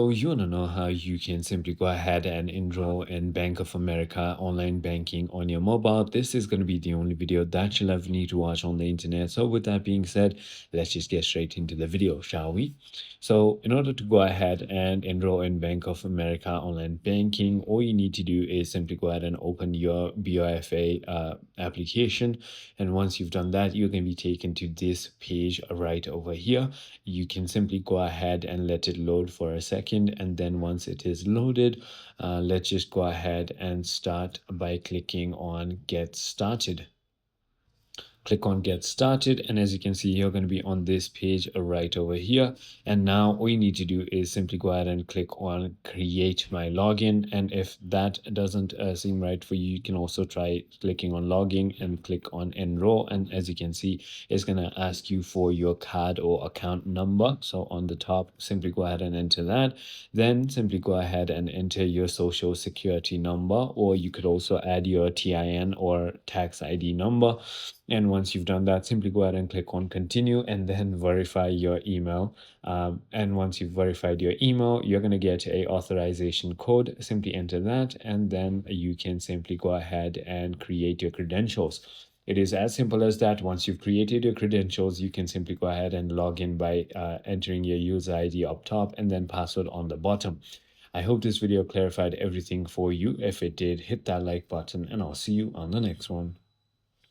So you want to know how you can simply go ahead and enroll in Bank of America online banking on your mobile. This is going to be the only video that you'll ever need to watch on the internet. So with that being said, let's just get straight into the video, shall we? So in order to go ahead and enroll in Bank of America online banking, all you need to do is simply go ahead and open your BOFA application. And once you've done that, you're going to be taken to this page right over here. You can simply go ahead and let it load for a second, and then once it is loaded, let's just go ahead and start by clicking on get started. Click on get started, and as you can see, you're going to be on this page right over here. And now all you need to do is simply go ahead and click on create my login, and if that doesn't seem right for you, you can also try clicking on login and click on enroll. And as you can see, it's going to ask you for your card or account number. So on the top, simply go ahead and enter that. Then simply go ahead and enter your social security number, or you could also add your TIN or tax ID number. And once you've done that, simply go ahead and click on continue and then verify your email. And once you've verified your email, you're going to get a authorization code. Simply enter that, and then you can simply go ahead and create your credentials. It is as simple as that. Once you've created your credentials, you can simply go ahead and log in by entering your user ID up top and then password on the bottom. I hope this video clarified everything for you. If it did, hit that like button, and I'll see you on the next one.